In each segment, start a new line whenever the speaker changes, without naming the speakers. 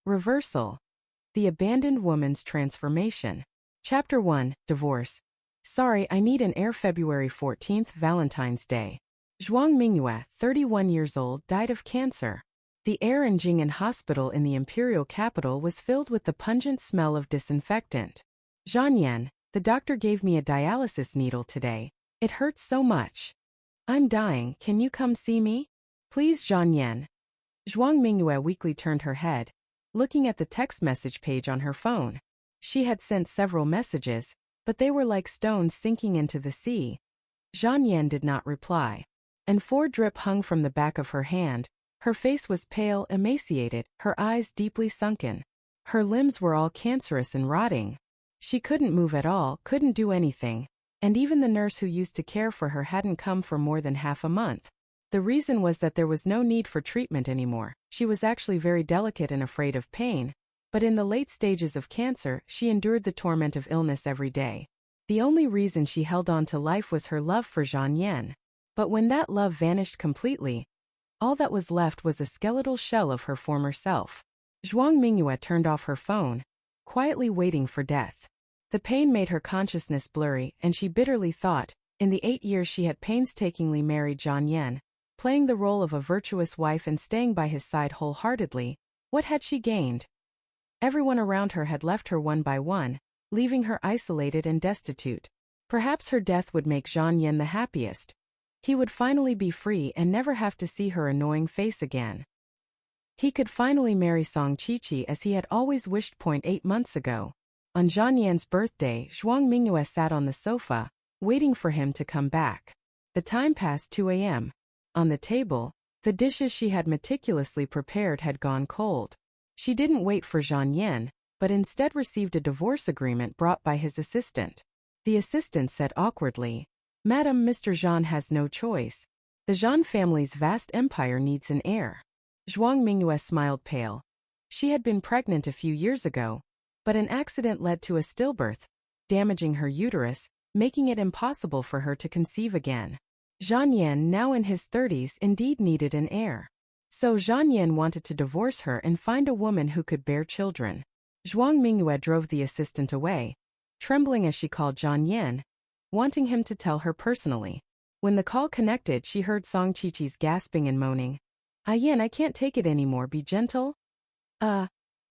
Reversal. The Abandoned Woman's Transformation. Chapter 1, Divorce. Sorry, I need an heir. February 14th, Valentine's Day. Zhuang Mingyue, 31 years old, died of cancer. The air in Jing'an Hospital in the imperial capital was filled with the pungent smell of disinfectant. Zhan Yan, the doctor gave me a dialysis needle today. It hurts so much. I'm dying, can you come see me? Please, Zhan Yan. Zhuang Mingyue weakly turned her head, looking at the text message page on her phone. She had sent several messages, but they were like stones sinking into the sea. Zhan Yan did not reply. And 4 drip hung from the back of her hand. Her face was pale, emaciated, her eyes deeply sunken. Her limbs were all cancerous and rotting. She couldn't move at all, couldn't do anything, and even the nurse who used to care for her hadn't come for more than half a month. The reason was that there was no need for treatment anymore. She was actually very delicate and afraid of pain, but in the late stages of cancer, she endured the torment of illness every day. The only reason she held on to life was her love for Zhan Yan. But when that love vanished completely, all that was left was a skeletal shell of her former self. Zhuang Mingyue turned off her phone, quietly waiting for death. The pain made her consciousness blurry, and she bitterly thought, in the 8 years she had painstakingly married Zhan Yan, playing the role of a virtuous wife and staying by his side wholeheartedly, what had she gained? Everyone around her had left her one by one, leaving her isolated and destitute. Perhaps her death would make Zhan Yan the happiest. He would finally be free and never have to see her annoying face again. He could finally marry Song Qiqi as he had always wished. 8 months ago. On Zhan Yan's birthday, Zhuang Mingyue sat on the sofa, waiting for him to come back. The time passed 2 a.m. On the table, the dishes she had meticulously prepared had gone cold. She didn't wait for Zhan Yan, but instead received a divorce agreement brought by his assistant. The assistant said awkwardly, "Madam, Mr. Zhan has no choice. The Zhan family's vast empire needs an heir." Zhuang Mingyue smiled pale. She had been pregnant a few years ago, but an accident led to a stillbirth, damaging her uterus, making it impossible for her to conceive again. Zhan Yan, now in his 30s, indeed needed an heir. So Zhan Yan wanted to divorce her and find a woman who could bear children. Zhuang Mingyue drove the assistant away, trembling as she called Zhan Yan, wanting him to tell her personally. When the call connected, she heard Song Qiqi's gasping and moaning. Yan, I can't take it anymore, be gentle."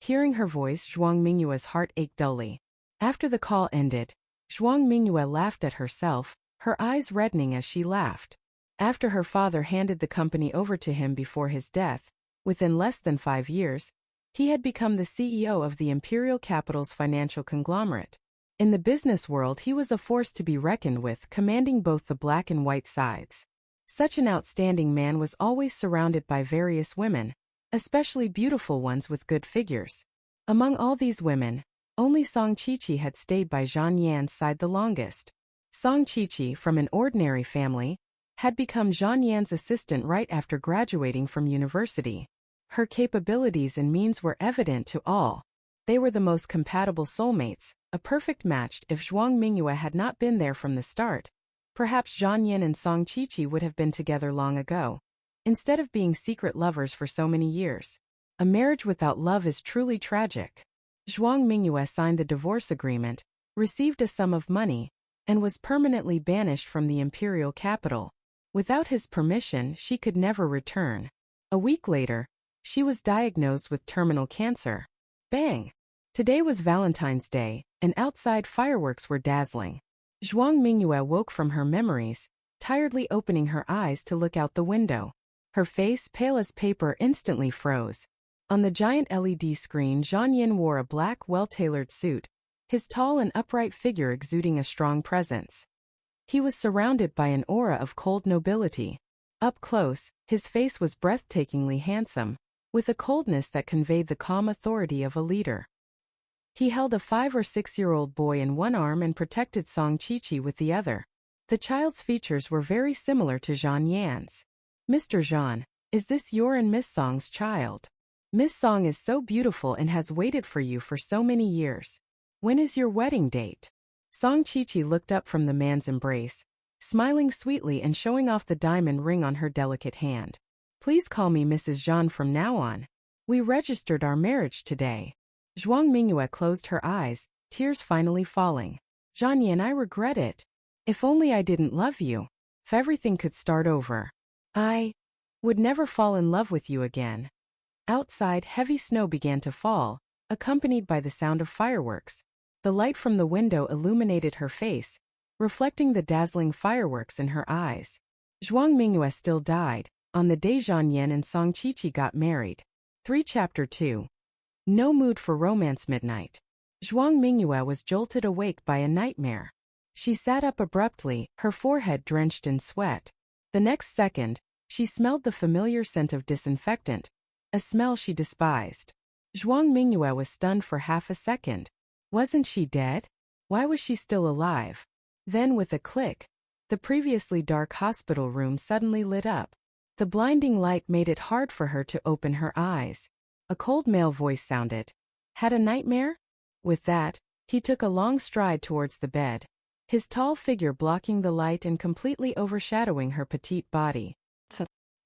Hearing her voice, Zhuang Mingyue's heart ached dully. After the call ended, Zhuang Mingyue laughed at herself, her eyes reddening as she laughed. After her father handed the company over to him before his death, within less than 5 years, he had become the CEO of the imperial capital's financial conglomerate. In the business world, he was a force to be reckoned with, commanding both the black and white sides. Such an outstanding man was always surrounded by various women, especially beautiful ones with good figures. Among all these women, only Song Qiqi had stayed by Zhan Yan's side the longest. Song Qiqi, from an ordinary family, had become Zhan Yan's assistant right after graduating from university. Her capabilities and means were evident to all. They were the most compatible soulmates, a perfect match. If Zhuang Mingyue had not been there from the start, perhaps Zhan Yan and Song Qiqi would have been together long ago, instead of being secret lovers for so many years. A marriage without love is truly tragic. Zhuang Mingyue signed the divorce agreement, received a sum of money, and was permanently banished from the imperial capital. Without his permission, she could never return. A week later, she was diagnosed with terminal cancer. Bang! Today was Valentine's Day, and outside fireworks were dazzling. Zhuang Mingyue woke from her memories, tiredly opening her eyes to look out the window. Her face, pale as paper, instantly froze. On the giant LED screen, Zhan Yan wore a black, well-tailored suit, his tall and upright figure exuding a strong presence. He was surrounded by an aura of cold nobility. Up close, his face was breathtakingly handsome, with a coldness that conveyed the calm authority of a leader. He held a 5 or 6-year-old boy in one arm and protected Song Qiqi with the other. The child's features were very similar to Zhan Yan's. "Mr. Zhan, is this your and Miss Song's child? Miss Song is so beautiful and has waited for you for so many years. When is your wedding date?" Song Qiqi looked up from the man's embrace, smiling sweetly and showing off the diamond ring on her delicate hand. "Please call me Mrs. Zhan from now on." We registered our marriage today. Zhuang Mingyue closed her eyes, tears finally falling. Zhan Yan, I regret it. If only I didn't love you. If everything could start over. I would never fall in love with you again. Outside, heavy snow began to fall, accompanied by the sound of fireworks. The light from the window illuminated her face, reflecting the dazzling fireworks in her eyes. Zhuang Mingyue still died, on the day Zhan Yan and Song Qiqi got married. 3 Chapter 2. No mood for romance midnight. Zhuang Mingyue was jolted awake by a nightmare. She sat up abruptly, her forehead drenched in sweat. The next second, she smelled the familiar scent of disinfectant, a smell she despised. Zhuang Mingyue was stunned for half a second. Wasn't she dead? Why was she still alive? Then with a click, the previously dark hospital room suddenly lit up. The blinding light made it hard for her to open her eyes. A cold male voice sounded. Had a nightmare? With that, he took a long stride towards the bed, his tall figure blocking the light and completely overshadowing her petite body.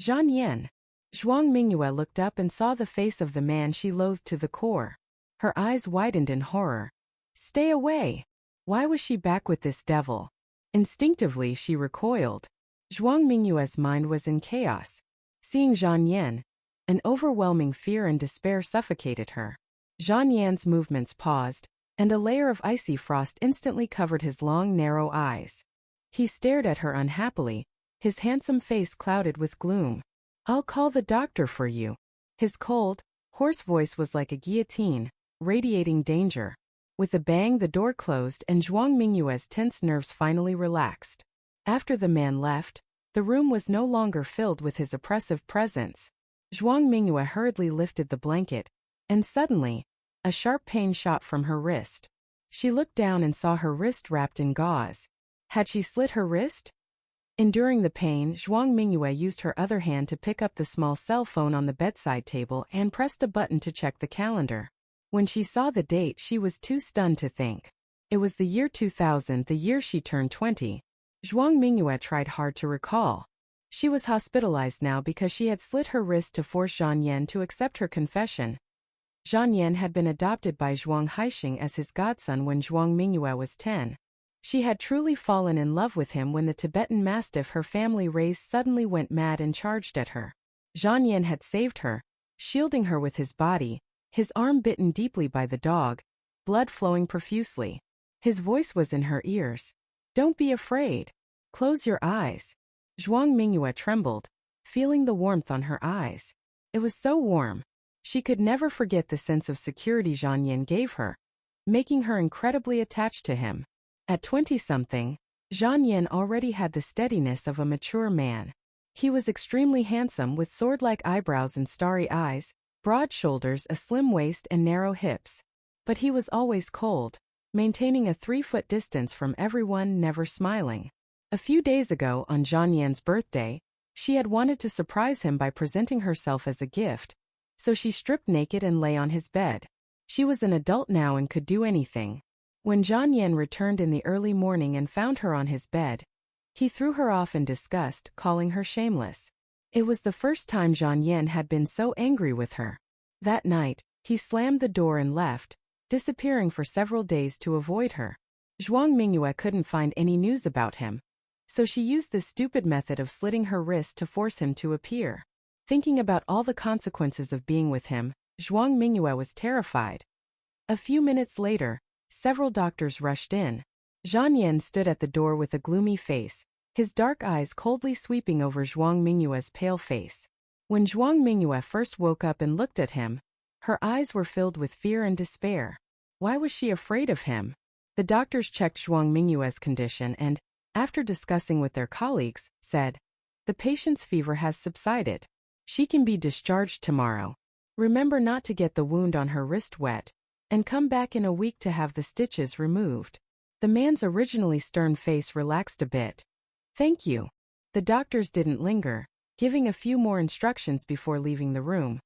Zhan Yan. Zhuang Mingyue looked up and saw the face of the man she loathed to the core. Her eyes widened in horror. Stay away! Why was she back with this devil? Instinctively she recoiled. Zhuang Mingyue's mind was in chaos. Seeing Zhan Yan, an overwhelming fear and despair suffocated her. Zhan Yan's movements paused, and a layer of icy frost instantly covered his long, narrow eyes. He stared at her unhappily, his handsome face clouded with gloom. I'll call the doctor for you. His cold, hoarse voice was like a guillotine, radiating danger. With a bang, the door closed and Zhuang Mingyue's tense nerves finally relaxed. After the man left, the room was no longer filled with his oppressive presence. Zhuang Mingyue hurriedly lifted the blanket, and suddenly, a sharp pain shot from her wrist. She looked down and saw her wrist wrapped in gauze. Had she slit her wrist? Enduring the pain, Zhuang Mingyue used her other hand to pick up the small cell phone on the bedside table and pressed a button to check the calendar. When she saw the date, she was too stunned to think. It was the year 2000, the year she turned 20. Zhuang Mingyue tried hard to recall. She was hospitalized now because she had slit her wrist to force Zhan Yan to accept her confession. Zhan Yan had been adopted by Zhuang Haixing as his godson when Zhuang Mingyue was 10. She had truly fallen in love with him when the Tibetan mastiff her family raised suddenly went mad and charged at her. Zhan Yan had saved her, shielding her with his body, his arm bitten deeply by the dog, blood flowing profusely. His voice was in her ears. Don't be afraid. Close your eyes. Zhuang Mingyue trembled, feeling the warmth on her eyes. It was so warm. She could never forget the sense of security Zhan Yan gave her, making her incredibly attached to him. At 20-something, Zhan Yan already had the steadiness of a mature man. He was extremely handsome with sword-like eyebrows and starry eyes, broad shoulders, a slim waist and narrow hips. But he was always cold, maintaining a 3-foot distance from everyone, never smiling. A few days ago, on Zhan Yan's birthday, she had wanted to surprise him by presenting herself as a gift, so she stripped naked and lay on his bed. She was an adult now and could do anything. When Zhan Yan returned in the early morning and found her on his bed, he threw her off in disgust, calling her shameless. It was the first time Zhan Yan had been so angry with her. That night, he slammed the door and left, disappearing for several days to avoid her. Zhuang Mingyue couldn't find any news about him, so she used this stupid method of slitting her wrist to force him to appear. Thinking about all the consequences of being with him, Zhuang Mingyue was terrified. A few minutes later, several doctors rushed in. Zhan Yan stood at the door with a gloomy face, his dark eyes coldly sweeping over Zhuang Mingyue's pale face. When Zhuang Mingyue first woke up and looked at him, her eyes were filled with fear and despair. Why was she afraid of him? The doctors checked Zhuang Mingyue's condition and, after discussing with their colleagues, said, "The patient's fever has subsided. She can be discharged tomorrow. Remember not to get the wound on her wrist wet, and come back in a week to have the stitches removed." The man's originally stern face relaxed a bit. "Thank you." The doctors didn't linger, giving a few more instructions before leaving the room.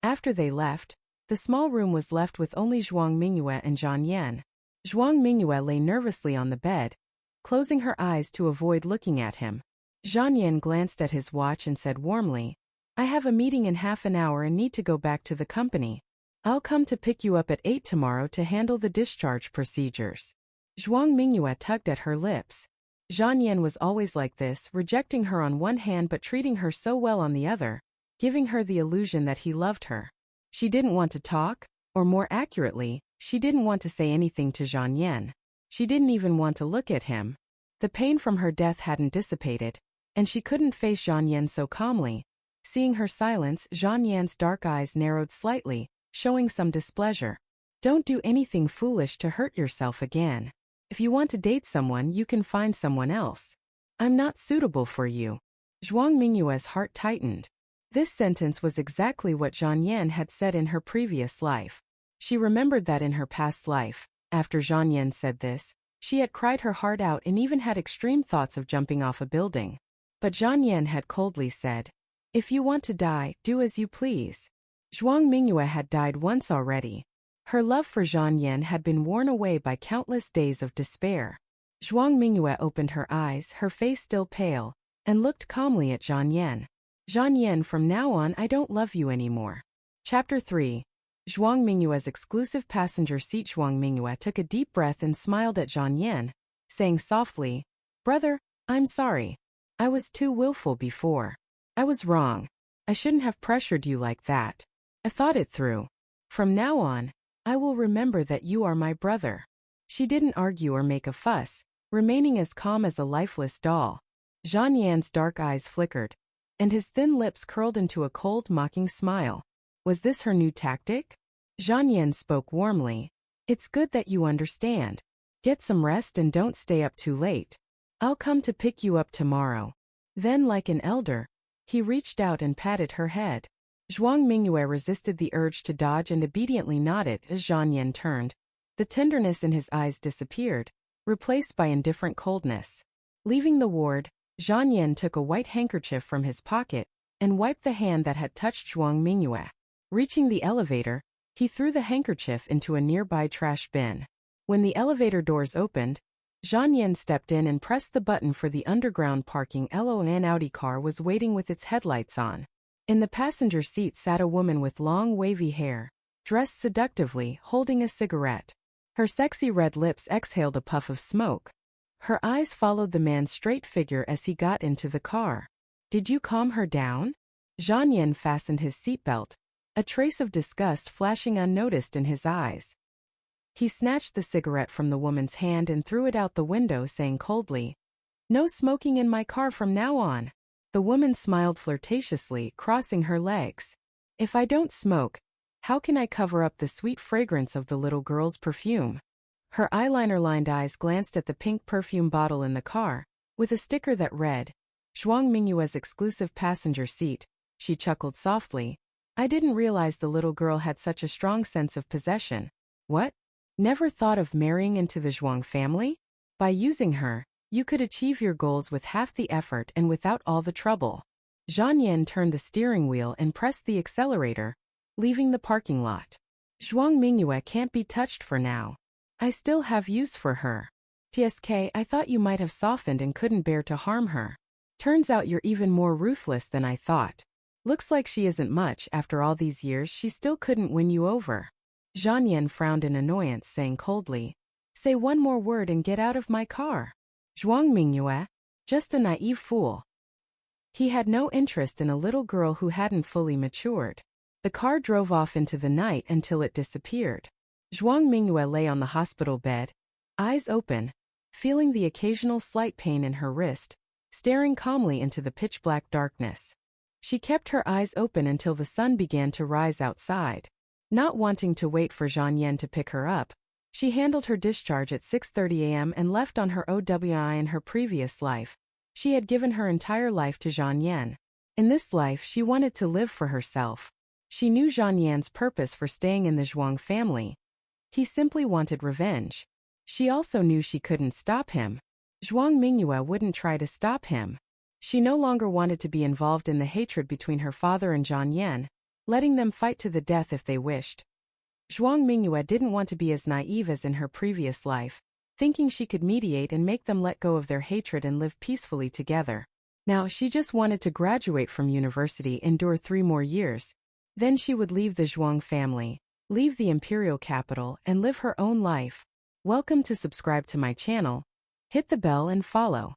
After they left, the small room was left with only Zhuang Mingyue and Zhan Yan. Zhuang Mingyue lay nervously on the bed, closing her eyes to avoid looking at him. Zhan Yan glanced at his watch and said warmly, I have a meeting in half an hour and need to go back to the company. I'll come to pick you up at 8 tomorrow to handle the discharge procedures. Zhuang Mingyue tugged at her lips. Zhang Yan was always like this, rejecting her on one hand but treating her so well on the other, giving her the illusion that he loved her. She didn't want to talk, or more accurately, she didn't want to say anything to Zhang Yan. She didn't even want to look at him. The pain from her death hadn't dissipated, and she couldn't face Zhang Yan so calmly. Seeing her silence, Zhang Yan's dark eyes narrowed slightly, showing some displeasure. Don't do anything foolish to hurt yourself again. If you want to date someone, you can find someone else. I'm not suitable for you. Zhuang Mingyue's heart tightened. This sentence was exactly what Zhang Yan had said in her previous life. She remembered that in her past life, after Zhang Yan said this, she had cried her heart out and even had extreme thoughts of jumping off a building. But Zhang Yan had coldly said, "If you want to die, do as you please." Zhuang Mingyue had died once already. Her love for Zhang Yan had been worn away by countless days of despair. Zhuang Mingyue opened her eyes, her face still pale, and looked calmly at Zhang Yan. "Zhang Yan, from now on I don't love you anymore." Chapter 3. Zhuang Mingyue's exclusive passenger seat. Zhuang Mingyue took a deep breath and smiled at Zhang Yan, saying softly, "Brother, I'm sorry. I was too willful before. I was wrong. I shouldn't have pressured you like that. I thought it through. From now on, I will remember that you are my brother." She didn't argue or make a fuss, remaining as calm as a lifeless doll. Zhang Yan's dark eyes flickered, and his thin lips curled into a cold, mocking smile. Was this her new tactic? Zhang Yan spoke warmly. "It's good that you understand. Get some rest and don't stay up too late. I'll come to pick you up tomorrow." Then, like an elder, he reached out and patted her head. Zhuang Mingyue resisted the urge to dodge and obediently nodded as Zhang Yan turned. The tenderness in his eyes disappeared, replaced by indifferent coldness. Leaving the ward, Zhang Yan took a white handkerchief from his pocket and wiped the hand that had touched Zhuang Mingyue. Reaching the elevator, he threw the handkerchief into a nearby trash bin. When the elevator doors opened, Zhang Yan stepped in and pressed the button for the underground parking. An Audi car was waiting with its headlights on. In the passenger seat sat a woman with long wavy hair, dressed seductively, holding a cigarette. Her sexy red lips exhaled a puff of smoke. Her eyes followed the man's straight figure as he got into the car. "Did you calm her down?" Zhang Yan fastened his seatbelt, a trace of disgust flashing unnoticed in his eyes. He snatched the cigarette from the woman's hand and threw it out the window, saying coldly, "No smoking in my car from now on." The woman smiled flirtatiously, crossing her legs. "If I don't smoke, how can I cover up the sweet fragrance of the little girl's perfume?" Her eyeliner-lined eyes glanced at the pink perfume bottle in the car, with a sticker that read, "Zhuang Mingyue's exclusive passenger seat." She chuckled softly. "I didn't realize the little girl had such a strong sense of possession." "What? Never thought of marrying into the Zhuang family? By using her, you could achieve your goals with half the effort and without all the trouble." Zhang Yan turned the steering wheel and pressed the accelerator, leaving the parking lot. "Zhuang Mingyue can't be touched for now. I still have use for her. TSK, I thought you might have softened and couldn't bear to harm her. Turns out you're even more ruthless than I thought. Looks like she isn't much. After all these years, she still couldn't win you over." Zhang Yan frowned in annoyance, saying coldly, "Say one more word and get out of my car." Zhuang Mingyue, just a naive fool. He had no interest in a little girl who hadn't fully matured. The car drove off into the night until it disappeared. Zhuang Mingyue lay on the hospital bed, eyes open, feeling the occasional slight pain in her wrist, staring calmly into the pitch-black darkness. She kept her eyes open until the sun began to rise outside. Not wanting to wait for Zhang Yan to pick her up, she handled her discharge at 6:30 a.m. and left on her OWI. In her previous life, she had given her entire life to Zhang Yan. In this life, she wanted to live for herself. She knew Zhang Yan's purpose for staying in the Zhuang family. He simply wanted revenge. She also knew she couldn't stop him. Zhuang Mingyue wouldn't try to stop him. She no longer wanted to be involved in the hatred between her father and Zhang Yan, letting them fight to the death if they wished. Zhuang Mingyue didn't want to be as naive as in her previous life, thinking she could mediate and make them let go of their hatred and live peacefully together. Now, she just wanted to graduate from university, endure 3 more years. Then she would leave the Zhuang family, leave the imperial capital, and live her own life. Welcome to subscribe to my channel. Hit the bell and follow.